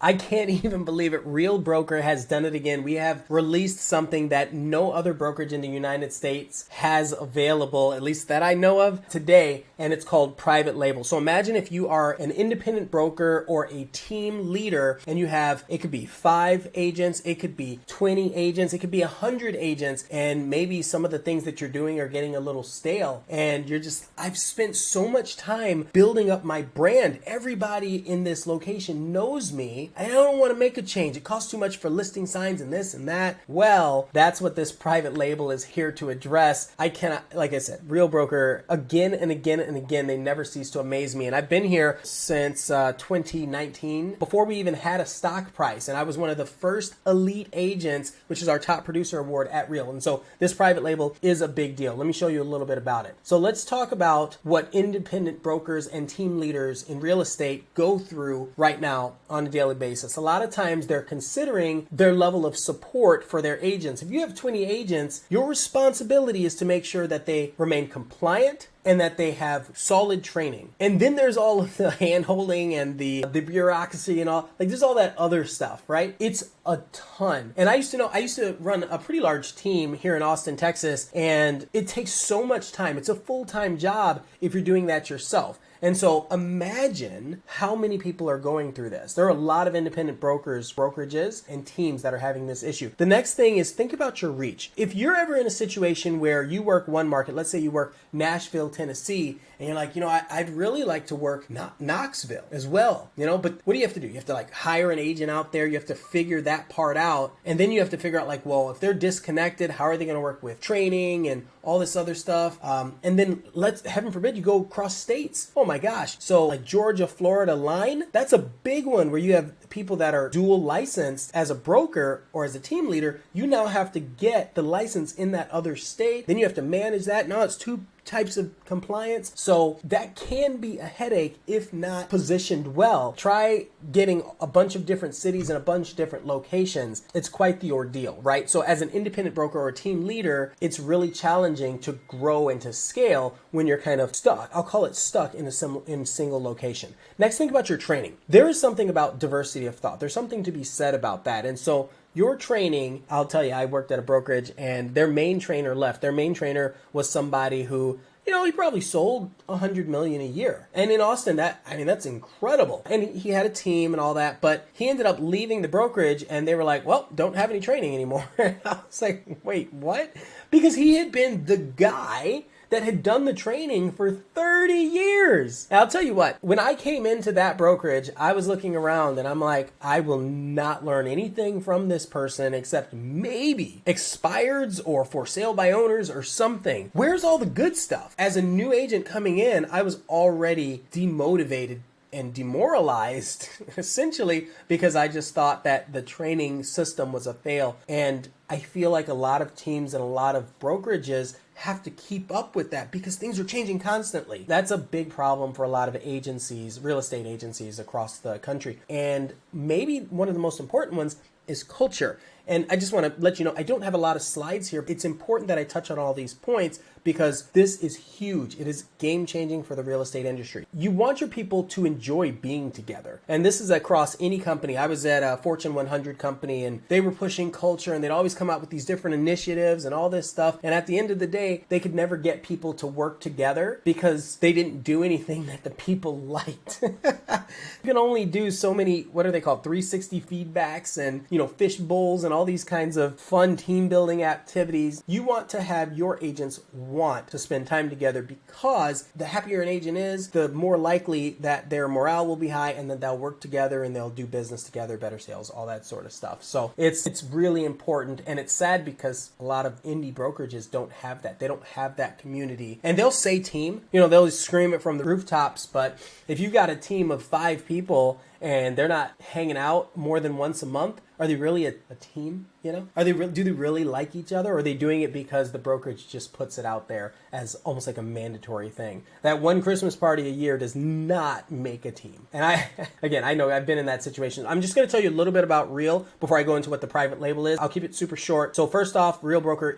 I can't even believe it. Real Broker has done it again. We have released something that no other brokerage in the United States has available, at least that I know of today, and it's called private label. So imagine if you are an independent broker or a team leader and you have, it could be 5 agents, it could be 20 agents, it could be 100 agents, and maybe some of the things that you're doing are getting a little stale, and you're just, I've spent so much time building up my brand. Everybody in this location knows me. I don't want to make a change. It costs too much for listing signs and this and that. Well, that's what this private label is here to address. I cannot, like I said, Real Broker, again and again and again, they never cease to amaze me. And I've been here since 2019, before we even had a stock price. And I was one of the first elite agents, which is our top producer award at Real. And so this private label is a big deal. Let me show you a little bit about it. So let's talk about what independent brokers and team leaders in real estate go through right now on a daily basis. A lot of times they're considering their level of support for their agents. If you have 20 agents, your responsibility is to make sure that they remain compliant and that they have solid training. And then there's all of the hand-holding and the bureaucracy and all, like there's all that other stuff, right? It's a ton. And I used to run a pretty large team here in Austin, Texas, and it takes so much time. It's a full-time job if you're doing that yourself. And so imagine how many people are going through this. There are a lot of independent brokerages, and teams that are having this issue. The next thing is think about your reach. If you're ever in a situation where you work one market, let's say you work Nashville, Tennessee, and you're like, I'd really like to work Knoxville as well, but what do you have to do? You have to like hire an agent out there. You have to figure that part out. And then you have to figure out like, well, if they're disconnected, how are they going to work with training and all this other stuff? And then heaven forbid, you go across states. Oh my gosh. So like Georgia, Florida line, that's a big one where you have people that are dual licensed as a broker or as a team leader. You now have to get the license in that other state. Then you have to manage that. Now it's 2 types of compliance. So that can be a headache if not positioned well. Try getting a bunch of different cities and a bunch of different locations. It's quite the ordeal, right? So as an independent broker or a team leader, it's really challenging to grow and to scale when you're kind of stuck. I'll call it stuck in a single location. Next, think about your training. There is something about diversity of thought. There's something to be said about that. And so your training, I'll tell you, I worked at a brokerage and their main trainer left. Their main trainer was somebody who, he probably sold $100 million a year. And in Austin, that's incredible. And he had a team and all that, but he ended up leaving the brokerage and they were like, well, don't have any training anymore. I was like, wait, what? Because he had been the guy that had done the training for 30 years. Now, I'll tell you what, when I came into that brokerage, I was looking around and I'm like, I will not learn anything from this person except maybe expireds or for sale by owners or something. Where's all the good stuff? As a new agent coming in, I was already demotivated and demoralized, essentially, because I just thought that the training system was a fail. And I feel like a lot of teams and a lot of brokerages have to keep up with that because things are changing constantly. That's a big problem for a lot of agencies, real estate agencies across the country. And maybe one of the most important ones is culture. And I just want to let you know, I don't have a lot of slides here. It's important that I touch on all these points because this is huge. It is game changing for the real estate industry. You want your people to enjoy being together. And this is across any company. I was at a Fortune 100 company and they were pushing culture and they'd always come out with these different initiatives and all this stuff. And at the end of the day, they could never get people to work together because they didn't do anything that the people liked. You can only do so many, what are they called? 360 feedbacks and, fish bowls and all these kinds of fun team building activities. You want to have your agents want to spend time together because the happier an agent is, the more likely that their morale will be high and that they'll work together and they'll do business together, better sales, all that sort of stuff. So it's really important, and it's sad because a lot of indie brokerages don't have that. They don't have that community. And they'll say team, they'll scream it from the rooftops, but if you've got a team of 5 people and they're not hanging out more than once a month, are they really a team? Do they really like each other, or are they doing it because the brokerage just puts it out there as almost like a mandatory thing? That one Christmas party a year does not make a team. And I know I've been in that situation. I'm just going to tell you a little bit about Real before I go into what the private label is. I'll keep it super short. So first off, Real Broker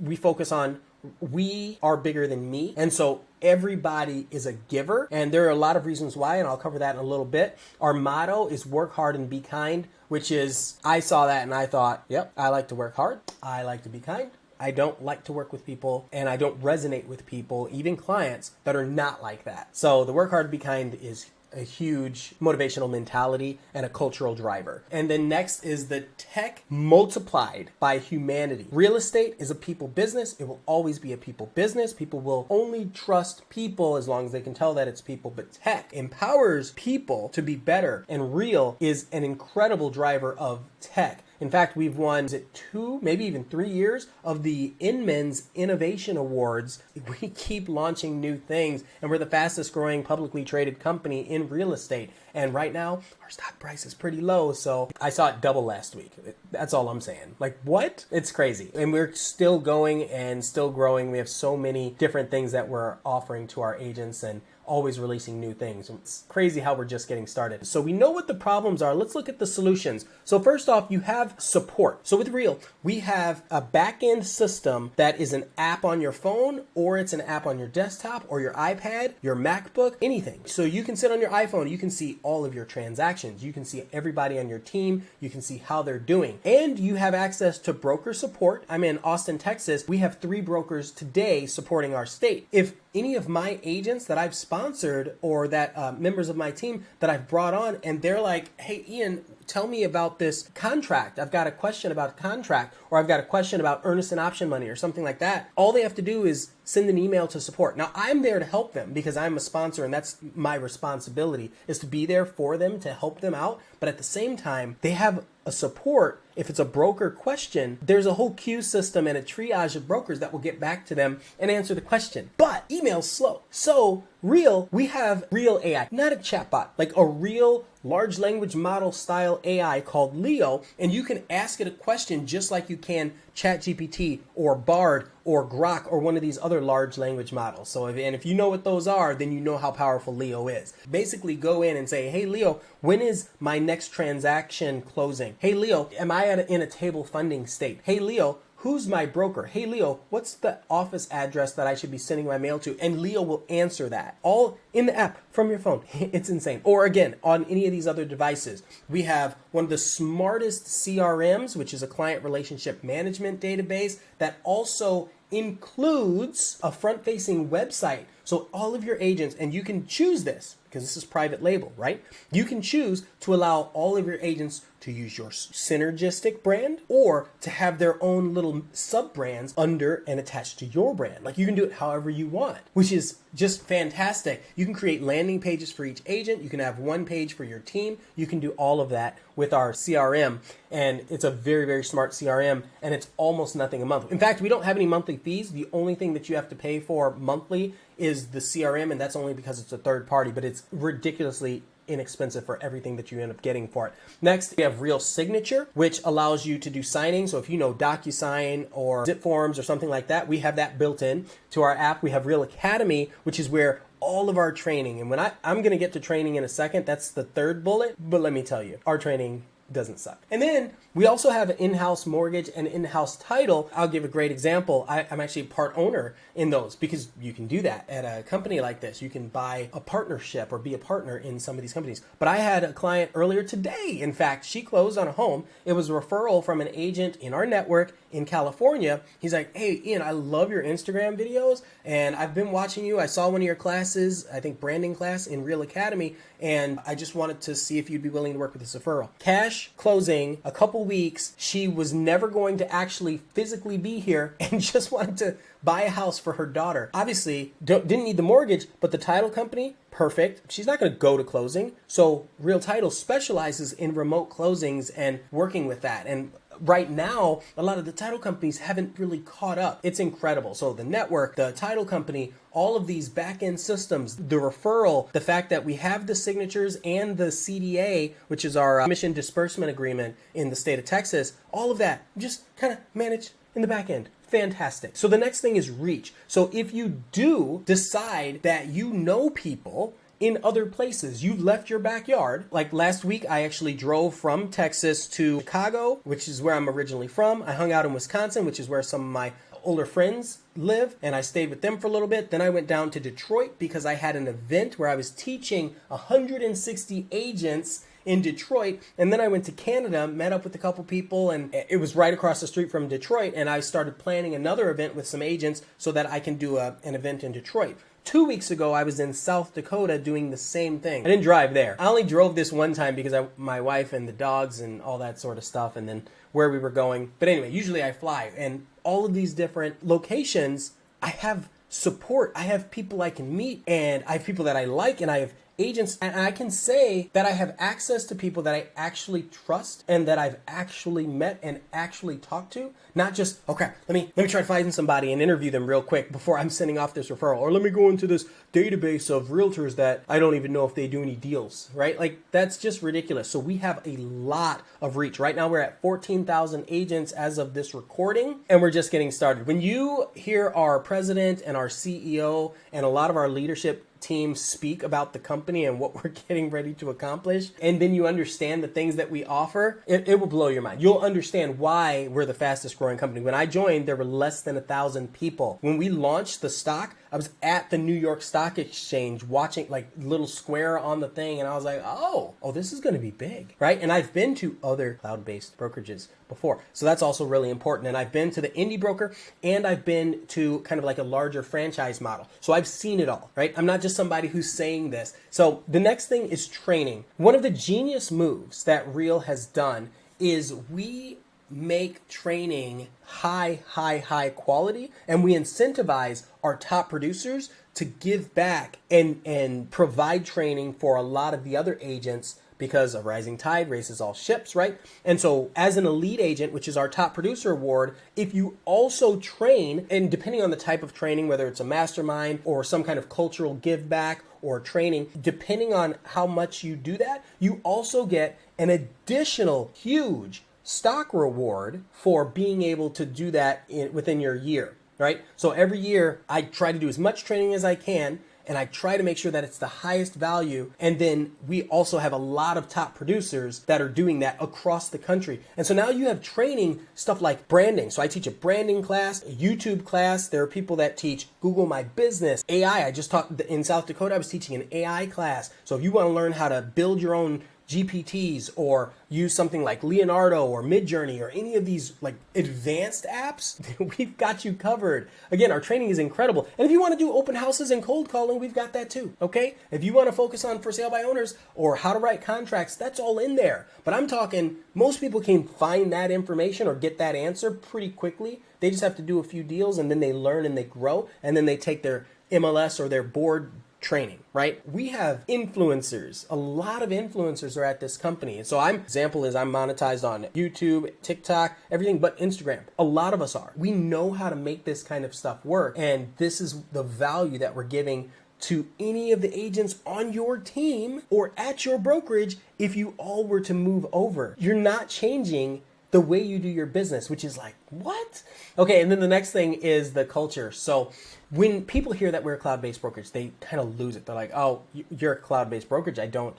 we focus on we are bigger than me. And so everybody is a giver. And there are a lot of reasons why, and I'll cover that in a little bit. Our motto is work hard and be kind, which is, I saw that and I thought, yep, I like to work hard. I like to be kind. I don't like to work with people, and I don't resonate with people, even clients, that are not like that. So the work hard, be kind is a huge motivational mentality and a cultural driver. And then next is the tech multiplied by humanity. Real estate is a people business. It will always be a people business. People will only trust people as long as they can tell that it's people. But tech empowers people to be better. And Real is an incredible driver of tech. In fact, we've won, is it 2, maybe even 3 years of the Inman's Innovation Awards. We keep launching new things, and we're the fastest growing publicly traded company in real estate. And right now, our stock price is pretty low, so I saw it double last week. That's all I'm saying. Like, what? It's crazy. And we're still going and still growing. We have so many different things that we're offering to our agents and always releasing new things. It's crazy how we're just getting started. So we know what the problems are. Let's look at the solutions. So first off, you have support. So with Real, we have a back-end system that is an app on your phone, or it's an app on your desktop or your iPad, your MacBook, anything. So you can sit on your iPhone, you can see all of your transactions. You can see everybody on your team. You can see how they're doing. And you have access to broker support. I'm in Austin, Texas. We have 3 brokers today supporting our state. If any of my agents that I've sponsored or that members of my team that I've brought on, and they're like, hey, Ian, tell me about this contract. I've got a question about a contract, or I've got a question about earnest and option money or something like that. All they have to do is send an email to support. Now, I'm there to help them because I'm a sponsor, and that's my responsibility, is to be there for them, to help them out. But at the same time, they have a support. If it's a broker question, there's a whole queue system and a triage of brokers that will get back to them and answer the question. But email's slow. So Real, we have Real AI, not a chatbot, like a real large language model style AI called Leo, and you can ask it a question just like you can ChatGPT or Bard or Grok or one of these other large language models. So if you know what those are, then you know how powerful Leo is. Basically go in and say, hey Leo, when is my next transaction closing? Hey Leo, am I in a table funding state? Hey Leo, who's my broker? Hey Leo, what's the office address that I should be sending my mail to? And Leo will answer that all in the app from your phone. It's insane. Or again, on any of these other devices. We have one of the smartest CRMs, which is a client relationship management database that also includes a front-facing website. So all of your agents, and you can choose this because this is private label, right? You can choose to allow all of your agents to use your synergistic brand or to have their own little sub-brands under and attached to your brand. Like you can do it however you want, which is just fantastic. You can create landing pages for each agent. You can have one page for your team. You can do all of that with our CRM, and it's a very, very smart CRM, and it's almost nothing a month. In fact, we don't have any monthly fees. The only thing that you have to pay for monthly is the CRM, and that's only because it's a third party, but it's ridiculously inexpensive for everything that you end up getting for it. Next, we have Real Signature, which allows you to do signing. So if you know DocuSign or Zip Forms or something like that, we have that built in to our app. We have Real Academy, which is where all of our training, and when I'm going to get to training in a second, that's the third bullet, but let me tell you, our training doesn't suck. And then we also have an in-house mortgage and in-house title. I'll give a great example. I'm actually a part owner in those because you can do that at a company like this. You can buy a partnership or be a partner in some of these companies. But I had a client earlier today. In fact, she closed on a home. It was a referral from an agent in our network in California. He's like, hey, Ian, I love your Instagram videos and I've been watching you. I saw one of your classes, I think branding class in Real Academy, and I just wanted to see if you'd be willing to work with this referral. Cash closing, a couple weeks. She was never going to actually physically be here and just wanted to buy a house for her daughter. Obviously, didn't need the mortgage, but the title company, perfect. She's not going to go to closing. So Real Title specializes in remote closings and working with that. And right now, a lot of the title companies haven't really caught up. It's incredible. So the network, the title company, all of these back-end systems, the referral, the fact that we have the signatures and the CDA, which is our commission disbursement agreement in the state of Texas, all of that just kind of managed in the back end. Fantastic. So the next thing is reach. So if you do decide that you know people in other places, you've left your backyard. Like last week, I actually drove from Texas to Chicago, which is where I'm originally from. I hung out in Wisconsin, which is where some of my older friends live, and I stayed with them for a little bit. Then I went down to Detroit because I had an event where I was teaching 160 agents in Detroit. And then I went to Canada, met up with a couple people, and it was right across the street from Detroit. And I started planning another event with some agents so that I can do an event in Detroit. 2 weeks ago, I was in South Dakota doing the same thing. I didn't drive there. I only drove this one time because my wife and the dogs and all that sort of stuff, and then where we were going. But anyway, usually I fly. And all of these different locations, I have support. I have people I can meet, and I have people that I like, and I have agents, and I can say that I have access to people that I actually trust and that I've actually met and actually talked to. Not just, okay, let me try to find somebody and interview them real quick before I'm sending off this referral, or let me go into this database of realtors that I don't even know if they do any deals, right? Like, that's just ridiculous. So we have a lot of reach. Right now we're at 14,000 agents as of this recording, and we're just getting started. When you hear our president and our CEO and a lot of our leadership team speak about the company and what we're getting ready to accomplish, and then you understand the things that we offer, it will blow your mind. You'll understand why we're the fastest growing company. When I joined, there were less than 1,000 people. When we launched the stock, I was at the New York Stock Exchange watching, like, little square on the thing, and I was like, oh, this is going to be big, right? And I've been to other cloud-based brokerages before, so that's also really important. And I've been to the indie broker, and I've been to kind of like a larger franchise model. So I've seen it all, right? I'm not just somebody who's saying this. So the next thing is training. One of the genius moves that R.E.A.C.H has done is we make training high quality, and we incentivize our top producers to give back and provide training for a lot of the other agents, because a rising tide raises all ships, right? And so as an elite agent, which is our top producer award, if you also train, and depending on the type of training, whether it's a mastermind or some kind of cultural give back or training, depending on how much you do that, you also get an additional huge stock reward for being able to do that within your year, right? So every year I try to do as much training as I can, and I try to make sure that it's the highest value. And then we also have a lot of top producers that are doing that across the country. And so now you have training stuff like branding. So I teach a branding class, a YouTube class. There are people that teach Google My Business, AI. I just taught in South Dakota, I was teaching an AI class. So if you want to learn how to build your own GPTs or use something like Leonardo or Midjourney or any of these like advanced apps, we've got you covered. Again, our training is incredible. And if you want to do open houses and cold calling, we've got that too, okay? If you want to focus on for sale by owners or how to write contracts, that's all in there. But I'm talking, most people can find that information or get that answer pretty quickly. They just have to do a few deals, and then they learn and they grow, and then they take their MLS or their board training, right? We have influencers. A lot of influencers are at this company. And so example is I'm monetized on YouTube, TikTok, everything but Instagram. A lot of us are. We know how to make this kind of stuff work. And this is the value that we're giving to any of the agents on your team or at your brokerage if you all were to move over. You're not changing the way you do your business, which is like, what? Okay, and then the next thing is the culture. So when people hear that we're a cloud-based brokerage, they kind of lose it. They're like, oh, you're a cloud-based brokerage. I don't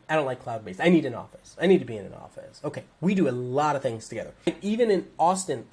like cloud-based. I need an office. I need to be in an office. Okay, we do a lot of things together. Even in Austin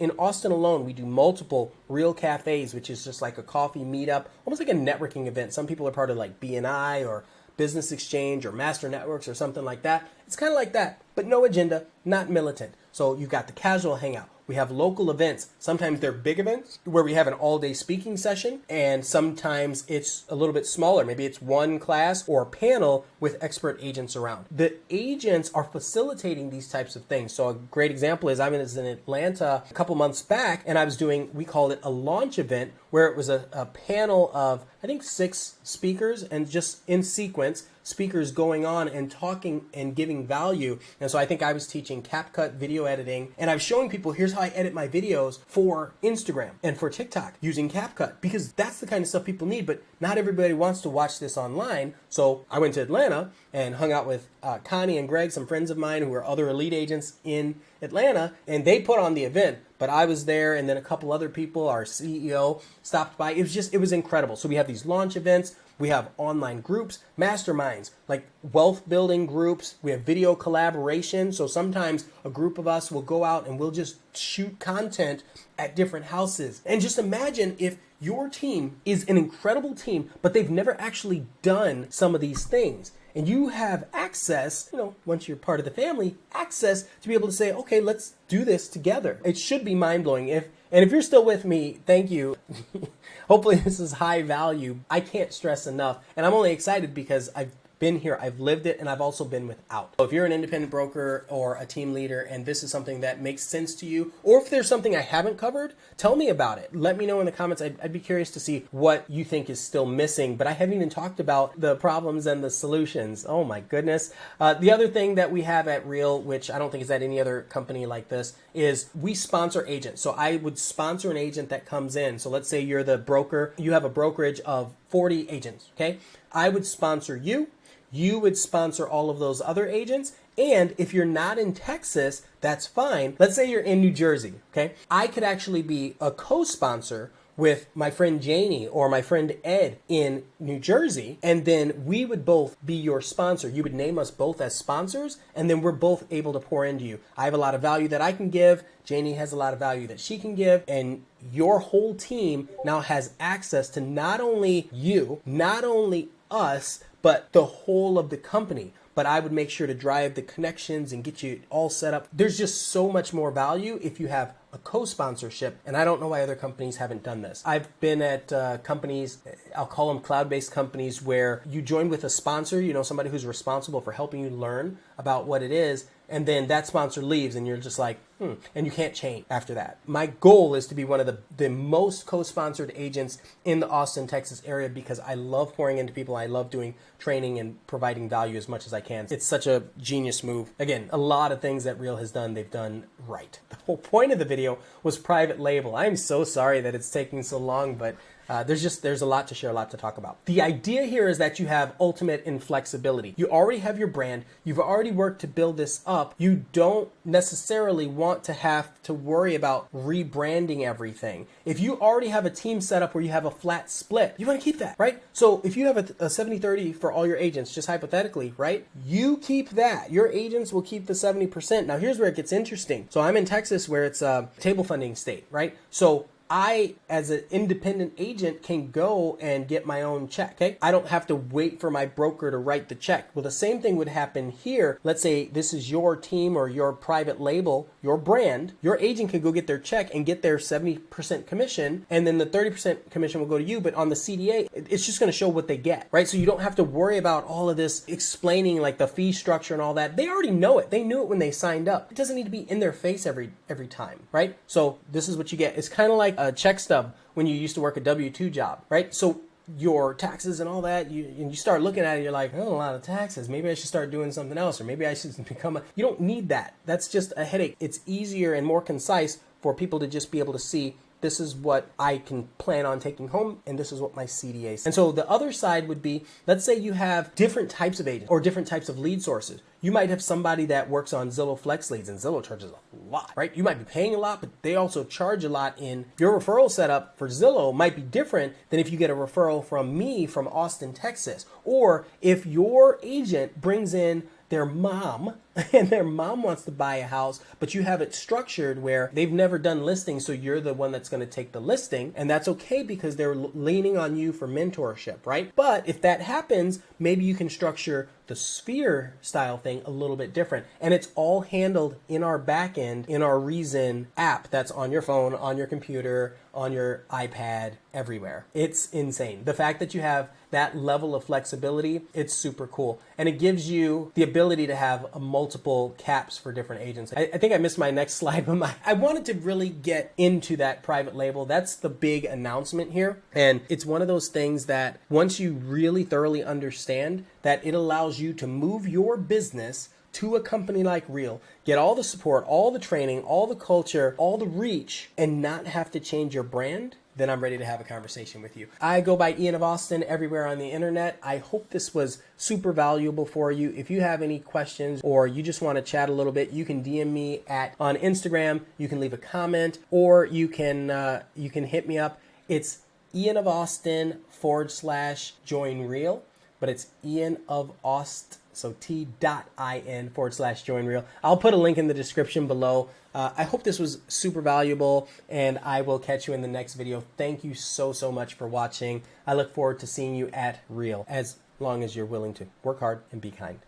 alone, we do multiple real cafes, which is just like a coffee meetup, almost like a networking event. Some people are part of like BNI or Business Exchange or Master Networks or something like that. It's kind of like that, but no agenda, not militant. So you've got the casual hangout. We have local events. Sometimes they're big events where we have an all-day speaking session, and sometimes it's a little bit smaller. Maybe it's one class or panel with expert agents around. The agents are facilitating these types of things. So a great example is I was in Atlanta a couple months back, and I was doing, we called it a launch event, where it was a panel of, I think, 6 speakers, and just in sequence, speakers going on and talking and giving value. And so I think I was teaching CapCut video editing, and I was showing people, here's how I edit my videos for Instagram and for TikTok using CapCut, because that's the kind of stuff people need, but not everybody wants to watch this online. So I went to Atlanta and hung out with Connie and Greg, some friends of mine who are other elite agents in Atlanta, and they put on the event, but I was there, and then a couple other people, our CEO stopped by. It was incredible. So we have these launch events. We have online groups, masterminds, like wealth building groups. We have video collaboration. So sometimes a group of us will go out and we'll just shoot content at different houses. And just imagine if your team is an incredible team, but they've never actually done some of these things. And you have access, once you're part of the family, access to be able to say, okay, let's do this together. It should be mind-blowing. If you're still with me, thank you. Hopefully this is high value. I can't stress enough. And I'm only excited because I've been here, I've lived it, and I've also been without. So if you're an independent broker or a team leader and this is something that makes sense to you, or if there's something I haven't covered, tell me about it. Let me know in the comments. I'd be curious to see what you think is still missing, but I haven't even talked about the problems and the solutions. Oh my goodness. The other thing that we have at Real, which I don't think is at any other company like this, is we sponsor agents. So I would sponsor an agent that comes in. So let's say you're the broker, you have a brokerage of 40 agents, okay? I would sponsor you. You would sponsor all of those other agents. And if you're not in Texas, that's fine. Let's say you're in New Jersey, okay? I could actually be a co-sponsor with my friend Janie or my friend Ed in New Jersey, and then we would both be your sponsor. You would name us both as sponsors, and then we're both able to pour into you. I have a lot of value that I can give. Janie has a lot of value that she can give, and your whole team now has access to not only you, not only us, but the whole of the company. But I would make sure to drive the connections and get you all set up. There's just so much more value if you have a co-sponsorship, and I don't know why other companies haven't done this. I've been at companies, I'll call them cloud-based companies, where you join with a sponsor, somebody who's responsible for helping you learn about what it is, and then that sponsor leaves and you're just like, and you can't change after that. My goal is to be one of the most co-sponsored agents in the Austin, Texas area, because I love pouring into people. I love doing training and providing value as much as I can. It's such a genius move. Again, a lot of things that Real has done, they've done right. The whole point of the video was private label. I'm so sorry that it's taking so long, but there's a lot to share, a lot to talk about. The idea here is that you have ultimate inflexibility. You already have your brand. You've already worked to build this up. You don't necessarily want to have to worry about rebranding everything. If you already have a team set up where you have a flat split, you want to keep that, right? So if you have a 70-30 for all your agents, just hypothetically, right? You keep that. Your agents will keep the 70%. Now here's where it gets interesting. So I'm in Texas, where it's a table funding state, right? So I, as an independent agent, can go and get my own check, okay? I don't have to wait for my broker to write the check. Well, the same thing would happen here. Let's say this is your team or your private label, your brand. Your agent could go get their check and get their 70% commission, and then the 30% commission will go to you, but on the CDA, it's just gonna show what they get, right? So you don't have to worry about all of this explaining like the fee structure and all that. They already know it. They knew it when they signed up. It doesn't need to be in their face every time, right? So this is what you get. It's kind of like a check stub when you used to work a W-2 job, right? So your taxes and all that, you start looking at it, you're like, oh, a lot of taxes. Maybe I should start doing something else, or maybe I should become you don't need that. That's just a headache. It's easier and more concise for people to just be able to see, this is what I can plan on taking home, and this is what my CDA says. And so the other side would be, let's say you have different types of agents or different types of lead sources. You might have somebody that works on Zillow Flex Leads, and Zillow charges a lot, right? You might be paying a lot, but they also charge a lot. In your referral setup for Zillow might be different than if you get a referral from me from Austin, Texas, or if your agent brings in their mom and their mom wants to buy a house, but you have it structured where they've never done listings, so you're the one that's going to take the listing, and that's okay because they're leaning on you for mentorship, right? But if that happens, maybe you can structure the Sphere style thing a little bit different, and it's all handled in our back end, in our Reason app that's on your phone, on your computer, on your iPad, everywhere. It's insane. The fact that you have that level of flexibility, it's super cool. And it gives you the ability to have a multiple caps for different agents. I think I missed my next slide, but I wanted to really get into that private label. That's the big announcement here. And it's one of those things that once you really thoroughly understand, that it allows you to move your business to a company like Real, get all the support, all the training, all the culture, all the reach, and not have to change your brand, then I'm ready to have a conversation with you. I go by Ian of Austin everywhere on the internet. I hope this was super valuable for you. If you have any questions or you just want to chat a little bit, you can DM me on Instagram. You can leave a comment, or you can hit me up. It's Ian of Austin / join Real, but it's Ian of Aust, so t.in / join Real. I'll put a link in the description below. I hope this was super valuable, and I will catch you in the next video. Thank you so much for watching. I look forward to seeing you at Real, as long as you're willing to work hard and be kind.